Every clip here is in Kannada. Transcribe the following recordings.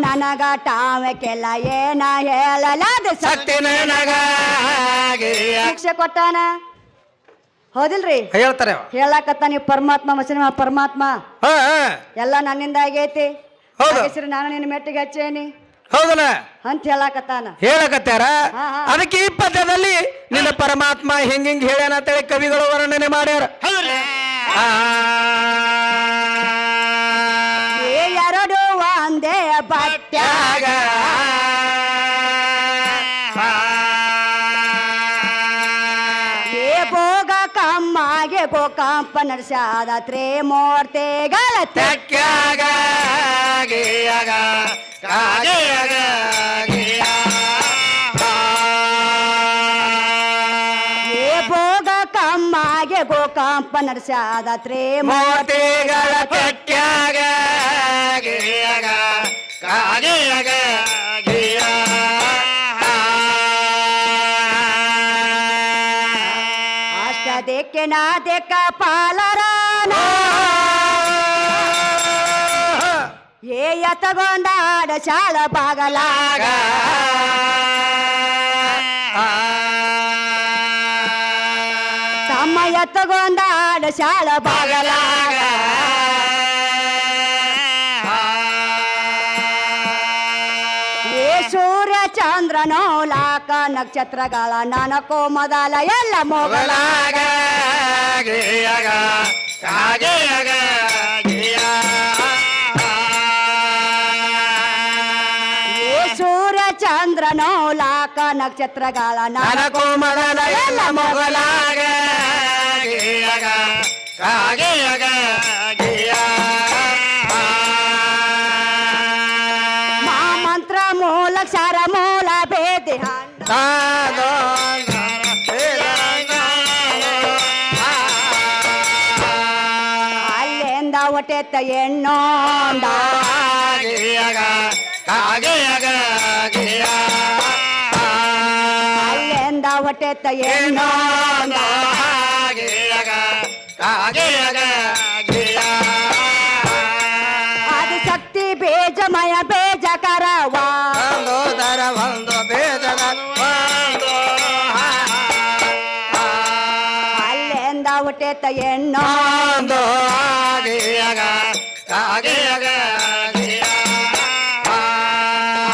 ನನಗ ಟಾಮಕ್ಕೆಲ್ಲ ಏನ ಹೇಳಲ್ಲ ಅದು ಶಕ್ತಿ ನನಗ ಶಿಕ್ಷೆ ಕೊಟ್ಟಾನ ಹೌದಿಲ್ರಿ ಹೇಳ್ತಾರೆ ಹೇಳಕತ್ತ ನೀವು ಪರಮಾತ್ಮ ಮಸೀನ ಪರಮಾತ್ಮ ಹಾ ಹಾ ಎಲ್ಲ ನನ್ನಿಂದ ಆಗೈತಿ ಹೌದು. ಹೆಸರು ನಾನು ನಿನ್ನ ಮೆಟ್ಟಿಗೆ ಹಚ್ಚೇನಿ ಹೌದಲ್ಲ ಅಂತ ಹೇಳಕತ್ತಾನ ಹೇಳಕತ್ತಾರ ಹಾ, ಹಾ. ಅದಕ್ಕೆ ಈ ಪದ್ಯದಲ್ಲಿ ನಿನ್ನ ಪರಮಾತ್ಮ ಹಿಂಗಿಂಗ್ ಹೇಳ್ಯಾನ ಅಂತೇಳಿ ಕವಿಗಳು ವರ್ಣನೆ ಮಾಡ್ಯಾರ ಆ, ಏ ಎರಡು ಒಂದೇ ಬಟ್ಟ್ಯಾಗ ಏ ಭೋಗ ಕಮ್ಮಗೆ ಗೋಕಾಂಪ ನಡೆಸಾದತ್ರೆ ಮೂರ್ತಿಗಳ ತೆಕ್ಕ್ಯಾಗ ಗೀಯಾಗ ಕಾಗೆಯಾಗ ಗೀಯಾ. ಏ ಭೋಗ ಕಮ್ಮಗೆ ಗೋಕಾಂಪ ನಡೆಸಾದತ್ರೆ ಮೂರ್ತಿಗಳ ತೆಕ್ಕ್ಯಾಗ ಗೀಯಾಗ ಕಾಗೆಯಾಗ ಗೀಯಾ. ಅಷ್ಟದಕ್ಕೆ ನಾದೆಕ್ಕ ಪಾಲರಾನ ಏ ಎತ್ತಗೊಂಡಾಡ ಶಾಳ ಬಾಗಲಾಗ ತಮ್ಮ ಎತ್ತಗೊಂಡಾಡ ಶಾಳ ಬಾಗಲಾಗ ಏ ಸೂರ್ಯ ಚಂದ್ರನೋ ಲಾಕ ನಕ್ಷತ್ರಗಳ ನನಕೋ ಮೊದಲ ಎಲ್ಲ ಮೊಗಲಾಗ ಗೀಯಾಗ ಕಾಗೆಯಾಗ ಗೀಯಾ. ಏ ಸೂರ್ಯ ಚಂದ್ರನೋ ಲಾಕ ನಕ್ಷತ್ರಗಳ ನನಗೂ ಮೊದಲ ಎಲ್ಲ ಮೊಗಲಾಗ ಗೀಯಾಗ ಕಾಗೆಯಾಗ ಗೀಯಾ. ಮಂತ್ರ ಮೂಲಕ್ಷರ ಮೂಲ ಭೇದಿ ತಾದೋ ಅಲ್ಲಿಂದ ಒಟ್ಟೆತ್ತ ಎಣ್ಣೋಂದ ಗೀಯಾಗ ಕಾಗೆಯಾಗ ಗೀಯಾ. ಅಲ್ಲಿಂದ ಒಟ್ಟೆತ್ತ ಎಣ್ಣೋಂದ ಗೀಯಾಗ ಕಾಗೆಯಾಗ ಗೀಯಾ. ಅದು ಶಕ್ತಿ ಬೇಜಮಯ ಬೇಜಕರವಾ ಒಂದು ದರ ಒಂದು ಬೇಜದ ಒಂದು ಅಲ್ಲಿಂದ ಒಟ್ಟೆತ್ತ ಎಣ್ಣೋ ಒಂದು ಗೀಯಾಗ ಕಾಗೆಯಾಗ ಗೀಯಾ.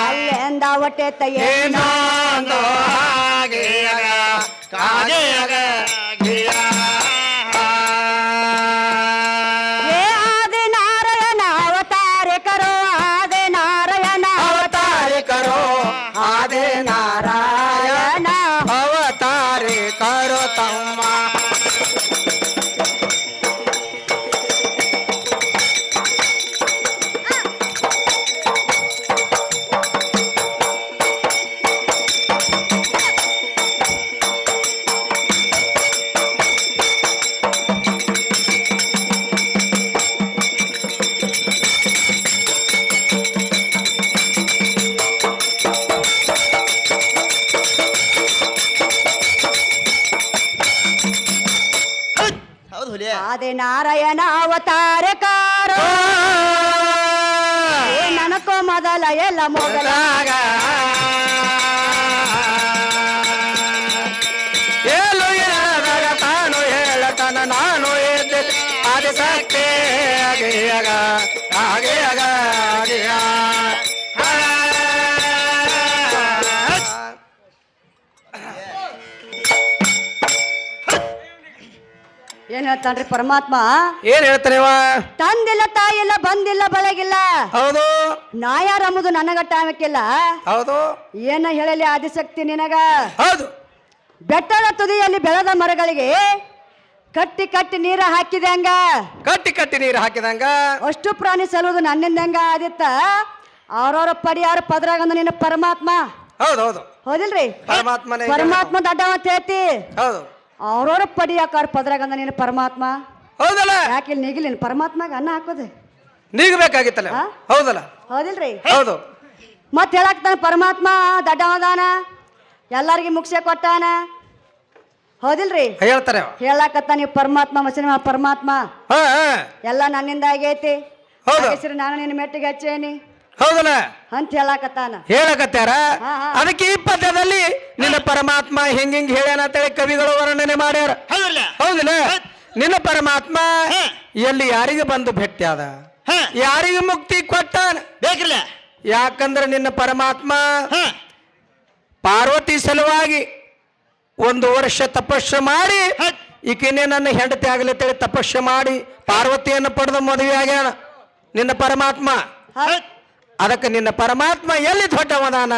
ಅಲ್ಲಿಂದ ಒಟ್ಟೆತ್ತ ಎಣ್ಣೋ ಇನ್ನೊಂದು ಗೀಯಾಗ ಕಾಗೆಯಾಗ ಗೀಯಾ. ಏ ಆದಿ ನಾರಾಯಣ ಅವತಾರಿಕರು ಆದಿ ನಾರಾಯಣ ಅವತಾರಿಕರು ಆದಿ ನಾರಾಯಣ ಅವತಾರಿಕರು ತಮ್ಮ ಆದಿ ನಾರಾಯಣ ಅವತಾರಕಾರೋ ಏ ನನಕೋ ಮೊದಲ ಎಲ್ಲ ಮೊದಲ ಏಳು ಹೇಳದಾಗ ತಾನು ಹೇಳತನ ನಾನು ಎದ್ದೆ ಆದಿ ಶಕ್ತಿ ಆಗೇಯಗ ಆಗೇಯಗ ಆಗೇಯ. ಏನ್ ಹೇಳ್ತಾನ್ರಿ ಪರಮಾತ್ಮ ಏನ್ ಹೇಳ್ತಾನೇವ? ತಂದಿಲ್ಲ ತಾಯಿಲ್ಲ ಬಂದಿಲ್ಲ ಬಳಗಿಲ್ಲ ಹೌದು ನಾ ಯಾರಂಬುದು ನನಗ ಟಾಮಕ್ಕಿಲ್ಲ ಹೌದು ಏನ ಹೇಳಲಿ ಆದಿಶಕ್ತಿ ನಿನಗ ಹೌದು. ಬೆಟ್ಟದ ತುದಿಯಲ್ಲಿ ಬೆಳೆದ ಮರಗಳಿಗೆ ಕಟ್ಟಿ ಕಟ್ಟಿ ನೀರ ಹಾಕಿದೆ ಹಂಗ ಕಟ್ಟಿ ಕಟ್ಟಿ ನೀರು ಹಾಕಿದಂಗ ಅಷ್ಟು ಪ್ರಾಣಿ ಸಲುವುದು ನನ್ನಿಂದ ಹೆಂಗ ಆದಿತ್ತ ಅವ್ರವ್ರ ಪರಿಹಾರ ಪದ್ರಾಗಂದ ನಿನ್ನ ಪರಮಾತ್ಮ ಹೌದು ಹೌದು ಹೌದಿಲ್ರಿ ಪರಮಾತ್ಮನೇ ಪರಮಾತ್ಮ ದಡ್ಡ ಅಂತ ಹೇಳ್ತಿ ಹೌದು ಅವ್ರವ್ರ ಪಡಿಯಾಕಾರ ಪದ್ರಾಗಂದ ನಿನ್ನ ಪರಮಾತ್ಮ ಹೌದಲ್ಲ ಯಾಕೆ ಇಲ್ಲಿ ನೀಗಿಲ್ಲ ಪರಮಾತ್ಮಗ ಅನ್ನ ಹಾಕೋದೆ ನೀಗಬೇಕಾಗಿತ್ತಲ್ಲ ಹಾ? ಹೌದಲ್ಲ ಹೌದಿಲ್ರಿ ಹೌದು ಮತ್ ಹೇಳಕ್ತಾನ ಪರಮಾತ್ಮ ದಡ್ಡವದಾನ ಎಲ್ಲಾರ್ಗಿ ಮುಖ್ಯ ಕೊಟ್ಟಾನ ಹೌದಿಲ್ರಿ ಹೇಳ್ತಾರೆ ಅವ. ಹೇಳಕತ್ತ ನೀವು ಪರಮಾತ್ಮ ಮಸಿನ ಪರಮಾತ್ಮ ಹಾ ಹಾ ಎಲ್ಲ ನನ್ನಿಂದ ಆಗೈತಿ ಹೌದು. ಹೆಸರು ನಾನು ನಿನ್ನ ಮೆಟ್ಟಿಗೆ ಹಚ್ಚೇನಿ ಹೌದಲ್ಲ ಅಂತ ಹೇಳಾಕತ್ತಾನ. ಹೇಳಕತ್ಯಾರ. ಹಾ, ಹಾ. ಅದಕ್ಕೆ ಈ ಪದ್ಯದಲ್ಲಿ ನಿನ್ನ ಪರಮಾತ್ಮ ಹಿಂಗಿಂಗ್ ಹೇಳ್ಯಾನ ಅಂತೇಳಿ ಕವಿಗಳು ವರ್ಣನೆ ಮಾಡ್ಯಾರ. ಹೌದಲ್ಲ ಹೌದಿಲ್ಲ? ನಿನ್ನ ಪರಮಾತ್ಮ ಎಲ್ಲಿ ಯಾರಿಗೆ ಬಂದು ಭೇಟಿ ಆದ, ಯಾರಿಗೆ ಮುಕ್ತಿ ಕೊಟ್ಟಾನ ಬೇಕಿಲ್ಲ. ಯಾಕಂದ್ರೆ ನಿನ್ನ ಪರಮಾತ್ಮ ಹ ಪಾರ್ವತಿ ಸಲುವಾಗಿ 1 ವರ್ಷ ತಪಸ್ಸು ಮಾಡಿ ಈಕೆನೇ ನನ್ನ ಹೆಂಡತಿ ಆಗಲಿ ತಪಸ್ಸು ಮಾಡಿ ಪಾರ್ವತಿಯನ್ನು ಪಡೆದ ಮದುವೆ ಆಗ್ಯಾನ ನಿನ್ನ ಪರಮಾತ್ಮ. ಅದಕ್ಕೆ ನಿನ್ನ ಪರಮಾತ್ಮ ಎಲ್ಲಿ ದೊಡ್ಡವದಾನ?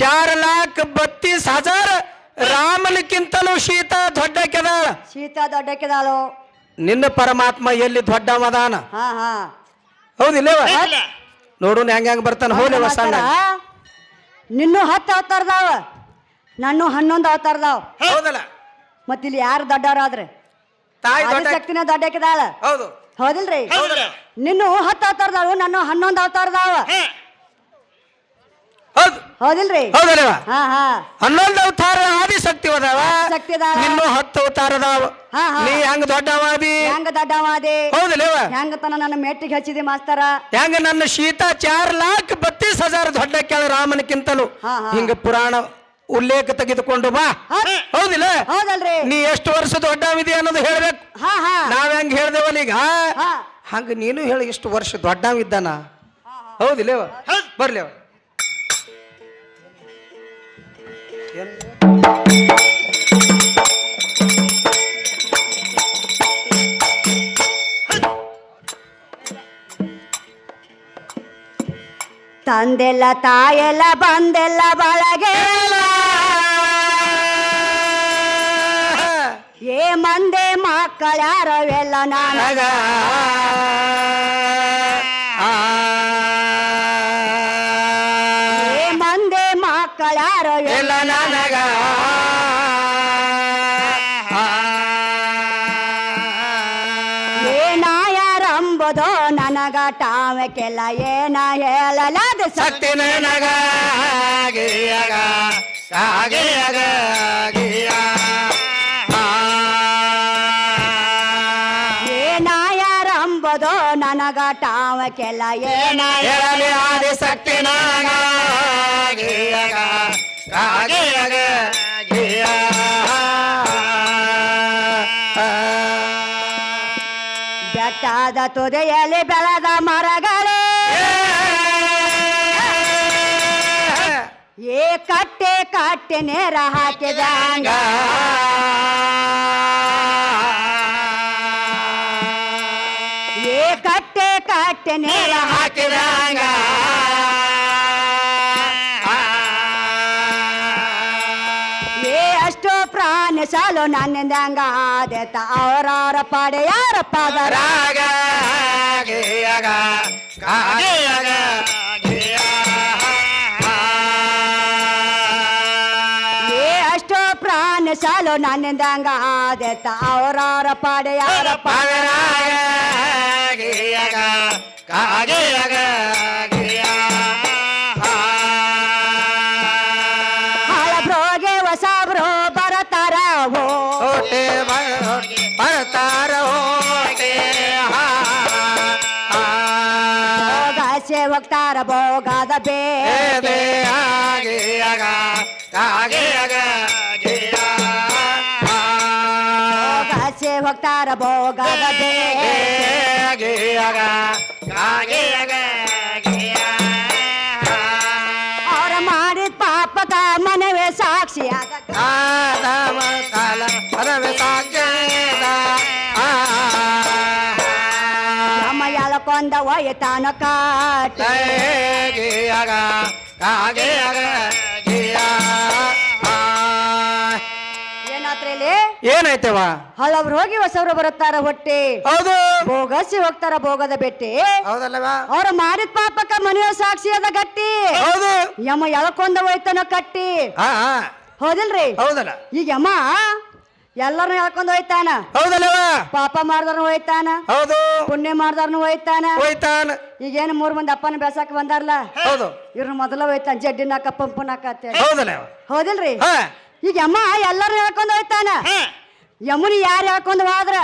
4,32,000 ರಾಮನಿಕ್ಕಿಂತಲೂ ಸೀತಾ ದೊಡ್ಡಕ್ಕೆದಾಳ. ಸೀತಾ ದೊಡ್ಡಕ್ಕೆದಾಳು. ನಿನ್ನ ಪರಮಾತ್ಮ ಎಲ್ಲಿ ದೊಡ್ಡವದಾನ? ಹಾ ಹಾ ಹೌದಿಲ್ಲವ? ಬೇಕಿಲ್ಲ. ನೋಡೋಣ ಹೆಂಗ ಬರ್ತಾನ. ಹೋಲಿವ ಸಣ್ಣ ನಿನ್ನೂ 10 ಅವತಾರದಾವ, ನಾನು 11 ಅವತಾರದಾವ. ಹೌದಲ್ಲ? ಮತ್ತಿಲ್ಲಿ ಯಾರು ದೊಡ್ಡವರಾದ್ರೆ ತಾಯಿ ದೊಡ್ಡ ಶಕ್ತಿನ ದೊಡ್ಡಕ್ಕೆದಾಳ. ಹೌದು ಹೌದಿಲ್ರಿ? ಹೌದಲ್ಲ. ನಿನ್ನೂ 10 ಅವತಾರದಾಳು, ನಾನು 11 ಅವತಾರದಾವ. ಹೌದು ಹೌದಿಲ್ರಿ? ಹೌದಲ್ಲವ? ಹಾ ಹಾ 11 ಅವತಾರ ಆದಿಶಕ್ತಿ ಅದಾವ, ಶಕ್ತಿ ಅದಾವ. ನಿನ್ನೂ 10 ಅವತಾರದಾವ. ಹಾ, ಹಾ. ನೀ ಹೆಂಗ ದೊಡ್ಡವಾದಿ? ಹೆಂಗ ದೊಡ್ಡವಾದೆ? ಹೌದಿಲ್ಲವ? ಹೆಂಗ ತನ ನನ್ನ ಮೆಟ್ಟಿಗೆ ಹಚ್ಚಿದೆ ಮಾಸ್ತರ? ಹೆಂಗ ನನ್ನ ಸೀತಾ 4,32,000 ದೊಡ್ಡ ಕೆಳ ರಾಮನಕ್ಕಿಂತಲೂ. ಹಾ, ಹಾ. ಹಿಂಗ ಪುರಾಣ ಉಲ್ಲೇಖ ತೆಗೆದುಕೊಂಡು ಬಾ. ಹೌದಿಲ್ಲ? ಹೌದಲ್ರಿ? ನೀ ಎಷ್ಟು ವರ್ಷ ದೊಡ್ಡವಿದೆ ಅನ್ನೋದು ಹೇಳ್ಬೇಕು. ಹಾ ಹಾ ನಾವ್ ಹೆಂಗ್ ಹೇಳ್ದೇವಲ್ಲ ಈಗ ಹಾ ಹಂಗ ನೀನು ಹೇಳಿ ಎಷ್ಟು ವರ್ಷ ದೊಡ್ಡವಿದ್ದಾನ. ಹೌದಿಲ್ಲವ? ಬರ್ಲಿವ ತಂದೆಲ್ಲ ತಾಯೆಲ್ಲ ಬಂದೆಲ್ಲ ಬಳಗೆ ಏ ಮಂದೆ ಮಕ್ಕಳ್ಯಾರವೆಲ್ಲ ನನಗ ಏ ಮಂದೆ ಮಕ್ಕಳ್ಯಾರವೆಲ್ಲ ನನಗ ಏನಾಯಾರಂಬುದೋ ನನಗ ಟಾಮಕ್ಕೆಲ್ಲ ಏನ ಹೇಳಲಾದ ಶಕ್ತಿ ನನಗ ಏನಾಯಾರಂಬುದೋ ನನಗ ಟಾಮಕ್ಕೆಲ್ಲ ಏನ ಹೇಳಲಿ ಆದಿ ಶಕ್ತಿ ನನಗ ಬೆಟ್ಟದ ತುದಿಯಲ್ಲಿ ಬೆಳೆದ ಮರಗಳೇ ಏ ಕಟ್ಟೆ ಕಟ್ಟೆ ನೇರ ಹಾಕಿದಂಗ ಏ ಕಟ್ಟೆ ಕಟ್ಟೆ ನೇರ ಹಾಕಿದಂಗ ಏ ಅಷ್ಟೋ ಪ್ರಾಣಿ ಸಾಲು ನನ್ನಿಂದಂಗ ಆದೇತ ಅವರವರ ಪಾಡೆ ಯಾರ ಪಾದರ ರಾಗ ಏ ಅಷ್ಟೋ ಪ್ರಾಣಿ ಸಾಲು ನನ್ನಿಂದಂಗ ಆದೇತ ಅವರವರ ಪಾಡೆ ಯಾರ ಹಳಬ್ರೋಗೆ ಹೊಸಬ್ರು ಬರತಾರ ಹೋ ಬರ್ತಾರ ಭೋಗಾಸೆ ಹೋಗ್ತಾರ ಭೋಗದ ಬೇ ಭೋಗಾಸೆ ಹೋಗ್ತಾರ ಭೋಗದ ಬೇ ಅವ್ರ ಮಾಡಿದ ಪಾಪದ ಮನವೇ ಸಾಕ್ಷಿಯಾಗ ನಮ್ಮ ಎಳಕೊಂದ ಒಯ್ತಾನ ಕಾಟ ಏನಾತ್ರಿ ಇಲ್ಲಿ ಏನಾಯ್ತವ? ಹಳಬ್ರು ಹೋಗಿ ಹೊಸಬ್ರು ಬರುತ್ತಾರ ಹೊಟ್ಟೆ ಹೌದು ಭೋಗಸಿ ಹೋಗ್ತಾರ ಭೋಗದ ಬೆಟ್ಟಿ ಹೌದಲ್ಲವಾ? ಅವ್ರ ಮಾಡಿದ ಪಾಪಕ್ಕ ಮನೆಯ ಸಾಕ್ಷಿ ಅದ ಗಟ್ಟಿ ಹೌದು ಯಮ ಎಳ್ಕೊಂಡ ಹೋಯ್ತಾನ ಕಟ್ಟಿ ಹೌದಿಲ್ರಿ? ಹೌದಲ್ಲ? ಈಗ ಯಮ ಎಲ್ಲಾರನು ಎಳ್ಕೊಂಡ್ ಹೋಯ್ತಾನ. ಹೌದಲ್ಲವಾ? ಪಾಪ ಮಾಡ್ದಾರ್ನು ಹೋಯ್ತಾನ, ಹೌದು ಪುಣ್ಯ ಮಾಡ್ದಾರ್ನು ಹೋಯ್ತಾನ. ಹೋಯ್ತಾನ. ಈಗೇನು 3 ಮಂದಿ ಅಪ್ಪನ ಬೆಳ್ಸಾಕ ಬಂದಾರಲ್ಲ ಹೌದು ಇವ್ರನ್ನ ಮೊದಲ ಹೋಯ್ತಾನ ಜಡ್ಡಿನಾಕ ಪಂಪನಾಕ ಅಂತೇಳಿ. ಹೌದಲ್ಲ? ಹೌದಿಲ್ರಿ? ಹಾ ಈಗ ಯಮ್ಮ ಎಲ್ಲಾರನು ಹೇಳ್ಕೊಂಡ್ ಹೋಯ್ತಾನ. ಯಮುನಿ ಯಾರು ಹೇಳ್ಕೊಂಡ್ ಹೋದ್ರ,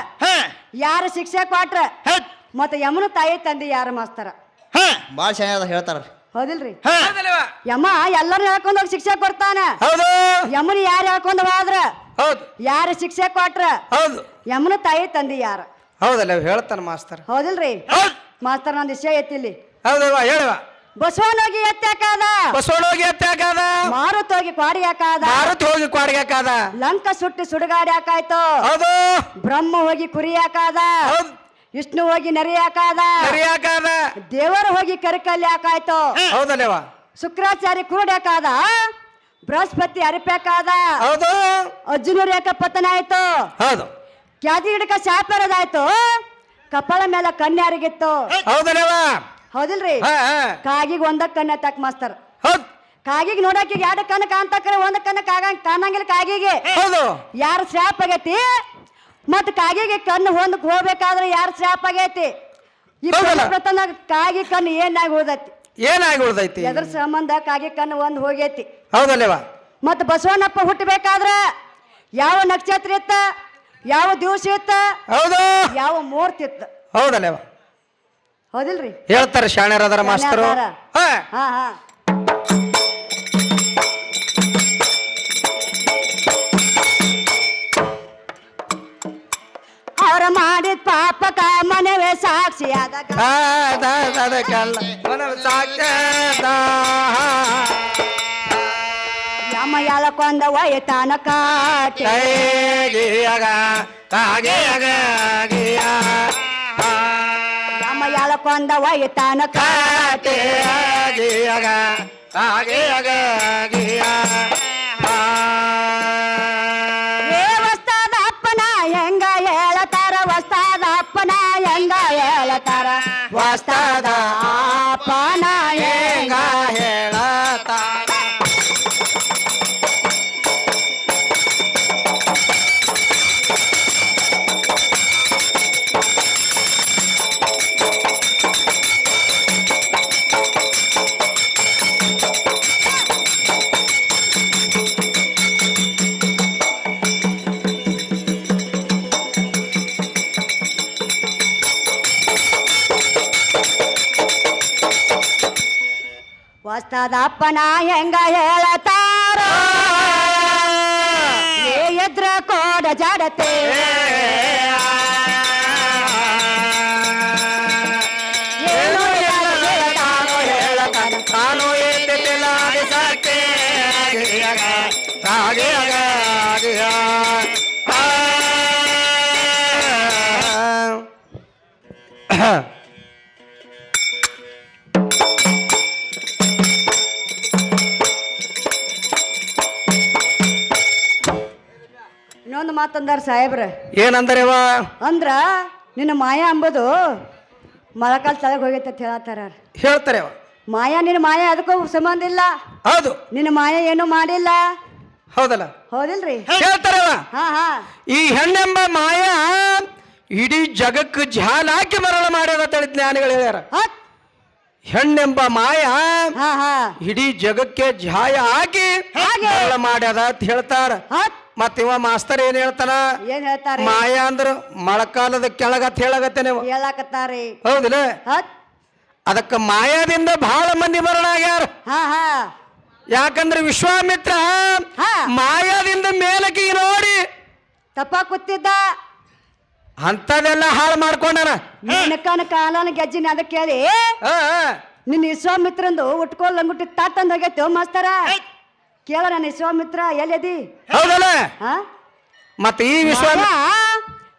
ಯಾರು ಶಿಕ್ಷೆ ಕೊಟ್ರ, ಮತ್ತ ಯಮುನ ತಾಯಿ ತಂದೆ ಯಾರು ಮಾಸ್ತರ ಭಾಳ ಚೆನ್ನಾಗಿ ಹೇಳ್ತಾರ. ಹೌದಿಲ್ರಿ ಹೌದಲ್ವಾ? ಯಮ್ಮ ಎಲ್ಲರೂ ಹೇಳ್ಕೊಂಡ್ ಹೋಗಿ ಶಿಕ್ಷೆ ಕೊಡ್ತಾನ. ಹೌದು ಯಮ್ಮನ ಯಾರು ಹೇಳ್ಕೊಂಡ್ ಹೋದ್ರ ಹೌದು ಯಾರು ಶಿಕ್ಷೆ ಕೊಟ್ರ ಹೌದು ಯಮ್ಮನ ತಾಯಿ ತಂದಿ ಯಾರ ಹೌದಲ್ಲ ಹೇಳ್ತಾನ ಮಾಸ್ತರ್. ಹೌದಿಲ್ರಿ ಹೌದು ಮಾಸ್ತರ್ ನಂದು ವಿಷಯ ಎತ್ತಿಲ್ಲಿ ಹೌದಲ್ವಾ? ಹೇಳುವ. ಬಸವನೋಗಿ ಎತ್ತಾಕಾದ ಬಸವನೋಗಿ ಎತ್ತಾಕಾದ, ಮಾರುತೋಗಿ ಕ್ವಾಡಿ ಹಾಕಾದ, ಮಾರುತಿ ಹೋಗಿ ಕ್ವಾಡಿಗೆ ಹಾಕಾದ, ಲಂಕ ಸುಟ್ಟಿ ಸುಡುಗಾಡಿ ಹಾಕಾಯ್ತು, ಹೌದು ಬ್ರಹ್ಮ ಹೋಗಿ ಕುರಿ ಹಾಕಾದ, ಹೌದು ವಿಷ್ಣು ಹೋಗಿ ನರಿ ಹಾಕಾದ, ಸರಿ ಹಾಕಾದ, ದೇವರು ಹೋಗಿ ಕರಿಕಲ್ಲಿ ಹಾಕಾಯ್ತು, ಹೌದಲ್ವಾ? ಶುಕ್ರಾಚಾರ್ಯ ಕುರುಡಿ ಹಾಕಾದ, ಬೃಹಸ್ಪತಿ ಅರಿಪಾಕಾದ, ಹೌದು ಅರ್ಜುನ ರೇಖ ಪತನ ಆಯ್ತು, ಹೌದು ಕ್ಯಾದಿ ಗಿಡಕ ಶಾಪರದಾಯ್ತು, ಕಪಾಳ ಮೇಲೆ ಕನ್ಯಾರಿಗಿತ್ತು. ಹೌದಲ್ವಾ? ಹೌದಿಲ್ರಿ? ಹಾ ಹಾ ಕಾಗಿಗೆ ಒಂದ ಕಣ್ಣು ತಕ್ ಮಾಸ್ತರ್. ಹೌದು ಕಾಗಿಗೆ ನೋಡಕ್ಕೆ ಎರಡು ಕಣ್ಣು ಕಾಣ್ತಕ್ರೆ ಒಂದ್ ಕಣ್ಣು ಕಾಣಂಗಿಲ್ಲ ಕಾಗಿಗೆ. ಹೌದು ಯಾರ ಶಾಪ್ ಆಗೈತಿ ಮತ್ ಕಾಗಿಗೆ ಕಣ್ಣು ಹೊಂದಕ್ ಹೋಗ್ಬೇಕಾದ್ರೆ ಯಾರ ಶಾಪ್ ಆಗೈತಿ ಈ ಹೌದಲ್ಲ? ಪ್ರತನ ಕಾಗಿ ಕಣ್ಣು ಏನಾಗಿ ಉಳ್ದೈತಿ, ಏನಾಗಿ ಉಳ್ದೈತಿ? ಎದ್ರ ಸಂಬಂಧ ಕಾಗಿ ಕಣ್ಣು ಒಂದ್ ಹೋಗೈತಿ. ಹೌದಲ್ವಾ? ಮತ್ ಬಸವಣ್ಣಪ್ಪ ಹುಟ್ಟಬೇಕಾದ್ರ ಯಾವ ನಕ್ಷತ್ರ ಇತ್ತ, ಯಾವ ದಿವಸ ಇತ್ತ, ಹೌದು ಯಾವ ಮೂರ್ತಿ ಇತ್ತ. ಹೌದಲ್ವಾ? ಹೌದಿಲ್ರಿ? ಹೇಳ್ತಾರ ಶಾಣ್ಯರಾದರ ಮಾಸ್ತರು. ಹಾ ಹಾ ಹಾ ಅವ್ರ ಮಾಡಿದ ಪಾಪಕ ಮನವೇ ಸಾಕ್ಷಿಯಾದ ಯಮ ಎಳಕೊಂದ ಒಯ್ತಾನ ಕಾಟೆ, ಯಮ ಎಳಕೊಂದ ಒಯ್ತಾನ ಕಾಟೆ, ಏ ವಸ್ತಾದ ಅಪ್ಪನ ಹೆಂಗ ಹೇಳತಾರ, ವಸ್ತಾದ ಅಪ್ಪನ ಹೆಂಗ ಹೇಳತಾರ, ವಸ್ತಾದ ಅಪ್ಪನ ಹೆಂಗ ವಸ್ತಾದ ಅಪ್ಪನ ಹೆಂಗ ಹೇಳತಾರ, ಏ ಎದ್ರ ಕೋಡ ಜಡತೆ, ಏನು ಹೇಳತಾನೋ ಹೇಳತಾನ, ತಾನು ಏತಿಲ್ಲ ಸಾಕೆ ಇನ್ನೊಂದು ಮಾತಂದಾರ ಸಾಹೇಬ್ರ. ಏನಂದರೇವ? ಅಂದ್ರ ನಿನ್ನ ಮಾಯಾ ಅಂಬುದು ಮೊಳಕಾಲ್ ತಳಗ್ ಹೋಗೈತೆ ಅಂತ ಹೇಳತ್ತಾರ. ಹೇಳ್ತಾರೇವ? ಮಾಯಾ ನಿನ್ನ ಮಾಯಾ ಅದಕ್ಕೂ ಸಂಬಂಧ ಇಲ್ಲ, ಹೌದು ನಿನ್ನ ಮಾಯಾ ಏನು ಮಾಡಿಲ್ಲ. ಹೌದಲ್ಲ? ಹೌದಿಲ್ರಿ? ಹೇಳ್ತಾರೇವ? ಹಾ ಹಾ ಈ ಹೆಣ್ಣೆಂಬ ಮಾಯ ಇಡೀ ಜಗಕ್ಕೆ ಜಾಲ ಹಾಕಿ ಮರಳ ಮಾಡ್ಯದ ತಳಿ ಜ್ಞಾನಿಗಳು ಹೇಳ್ಯಾರ. ಹತ್ ಹೆಣ್ಣೆಂಬ ಮಾಯ ಹಾ ಹಾ ಇಡೀ ಜಗಕ್ಕೆ ಜಾಯ ಹಾಕಿ ಮರಳ ಮಾಡ್ಯದ ಅಂತ ಹೇಳ್ತಾರ. ಹತ್ ಮತ್ತ ಇವ ಮಾಸ್ತರ್ ಏನ್ ಹೇಳ್ತಾನ? ಏನ್ ಹೇಳ್ತಾರೆ? ಮಾಯ ಅಂದ್ರ ಮೊಳಕಾಲದ ಕೆಳಗತ್ ಹೇಳಗತ್ತೆ ನೀವು. ಹೇಳಾಕತ್ತಾರಿ. ಹೌದಿಲ್ಲ? ಹತ್ ಅದಕ್ಕ ಮಾಯಾದಿಂದ ಬಹಳ ಮಂದಿ ಮರಣ ಆಗ್ಯಾರ. ಹಾ ಹಾ ಯಾಕಂದ್ರೆ ವಿಶ್ವಾಮಿತ್ರ ಹಾ ಮಾಯಾದಿಂದ ಮೇಲಕ್ಕೆ ನೋಡಿ ತಪ್ಪ ಕೂತಿದ್ದ, ಅಂತದೆಲ್ಲ ಹಾಳು ಮಾಡ್ಕೊಂಡನ. ನಿನಕನ ಕಾಲನ ಗೆಜ್ಜಿನ ಅದ ಕೇಳಿ ನಿನ್ನ ವಿಶ್ವಾಮಿತ್ರಂದು ಉಟ್ಕೋಲ್ ಲಂಗುಟ್ಟಿ ತಾತಂದ್ ಹೋಗೈತೆ ಮಾಸ್ತರ. ಕೇಳ ನನ್ನ ವಿಶ್ವಾಮಿತ್ರ ಎಲ್ಲದಿ? ಹೌದಲ್ಲ? ಹಾ ಮತ್ತೆ ಈ ವಿಶ್ವಾಮಿತ್ರ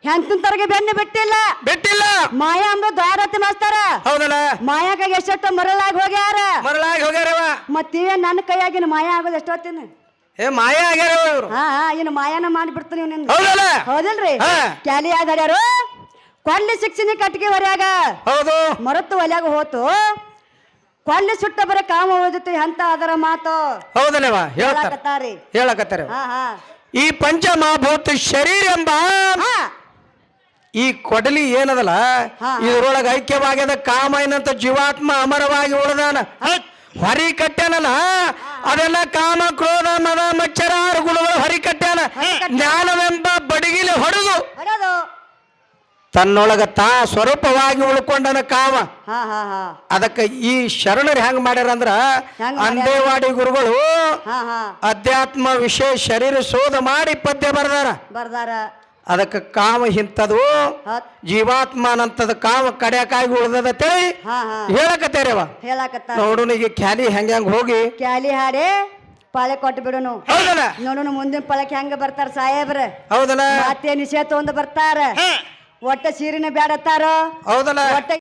ಹೆಂತಂತವ್ರಿಗೆ ಬೆನ್ನು ಬಿಟ್ಟಿಲ್ಲ, ಬಿಟ್ಟಿಲ್ಲ. ಮಾಯಾ ಅಂಬ ದ್ವಾರತಿ ಮಾಸ್ತರ. ಹೌದಲ್ಲ? ಮಾಯಾಗ ಎಷ್ಟೊತ್ತ ಮರಳಾಗಿ ಹೋಗ್ಯಾರ, ಮರಳಾಗಿ ಹೋಗ್ಯಾರವ. ಮತ್ತೀವೇ ನನ್ನ ಕೈಯಾಗಿನ ಮಾಯಾ ಆಗೋದು ಎಷ್ಟೊತ್ತಿನ? ಏ ಮಾಯ ಆಗ್ಯಾರವ ಇವ್ರು. ಹಾ ಇನ್ನು ಮಾಯಾನ ಮಾಡಿಬಿಡ್ತೀನಿ ನಿನ್ನ. ಹೌದಲ್ಲ? ಹೌದಿಲ್ರಿ? ಹಾ. ಕ್ಯಾಲಿ ಆದಾರ್ಯಾರು ಕೊಳ್ಳಿ ಶಿಕ್ಷಣಿ ಕಟ್ಟಿಗೆ ಹೊರ್ಯಾಗ ಹೌದು ಮರತ್ತು ಒಲ್ಯಾಗ ಹೋತು, ಕೊಳ್ಳಿ ಸುಟ್ಟ ಬರ ಕಾಮ ಉಳಿದಿತ್ತು ಎಂತ ಅದರ ಮಾತು ಹೌದಲ್ಲವ? ಹೇಳ್ತಾರ, ಹೇಳಕತ್ತಾರಿ. ಹೇಳಕತ್ತಾರ. ಹಾ ಹಾ ಈ ಪಂಚಮಹಾಭೂತ ಶರೀರ ಎಂಬ ಹಾ ಈ ಕೊಡಲಿ ಏನದಲ್ಲ ಹಾ. ಇದ್ರೊಳಗ ಐಕ್ಯವಾಗ್ಯದ. ಕಾಮ ಏನಂತ ಜೀವಾತ್ಮ ಅಮರವಾಗಿ ಉಳಿದಾನ. ಹೊರಿ ಕಟ್ಟ್ಯಾನಲ್ಲ ಅದೆಲ್ಲ ಕಾಮ ಕ್ರೋಧ ಮದ ಮಚ್ಚರ 6 ಗುಣಗಳು ಹೊರಿ ಕಟ್ಟ್ಯಾನ. ಜ್ಞಾನವೆಂಬ ಬಡಗಿಲಿ ಹೊಡೆದು ಹೊಡೆದು ತನ್ನೊಳಗ ತಾ ಸ್ವರೂಪವಾಗಿ ಉಳ್ಕೊಂಡನ ಕಾಮ. ಹಾ ಹಾ ಹಾ ಅದಕ್ಕೆ ಈ ಶರಣರು ಹೆಂಗ್ ಮಾಡ್ಯಾರ ಅಂದ್ರ ಹೆಂಗ್ ಅಂದೇವಾಡಿ ಗುರುಗಳು ಹಾ ಹಾ ಅಧ್ಯಾತ್ಮ ವಿಷಯ ಶರೀರ ಶೋಧ ಮಾಡಿ ಪದ್ಯ ಬರ್ದಾರ. ಬರ್ದಾರ. ಅದಕ್ಕೆ ಕಾಮ ಇಂಥದು ಹತ್ ಜೀವಾತ್ಮನಂತದ ಕಾಮ ಕಡ್ಯಾಕಾಗಿ ಉಳ್ದದ ತಿಳಿ ಹಾ ಹಾ ಹೇಳಕತ್ತೇರವ. ಹೇಳಕತ್ತಾರ. ನೋಡುನ ಈಗ ಖ್ಯಾಲಿ ಹೆಂಗ್ ಹೋಗಿ ಕ್ಯಾಲಿ ಹಾಡಿ ಪಾಳೆ ಕೊಟ್ಟು ಬಿಡುನು. ಹೌದಲ್ಲ ನೋಡುನು ಮುಂದಿನ ಪಳಕ್ಕೆ ಹೆಂಗ ಬರ್ತಾರ ಸಾಹೇಬ್ರ. ಹೌದಲ್ಲ ಮತ್ತೆ ನಿಷೇಧ ತಗೊಂಡ್ ಬರ್ತಾರ. ಒಟ್ಟ ಸೀರಿನ ಬ್ಯಾಡತ್ತಾರ. ಹೌದಲ್ಲ ಒಟ್ಟ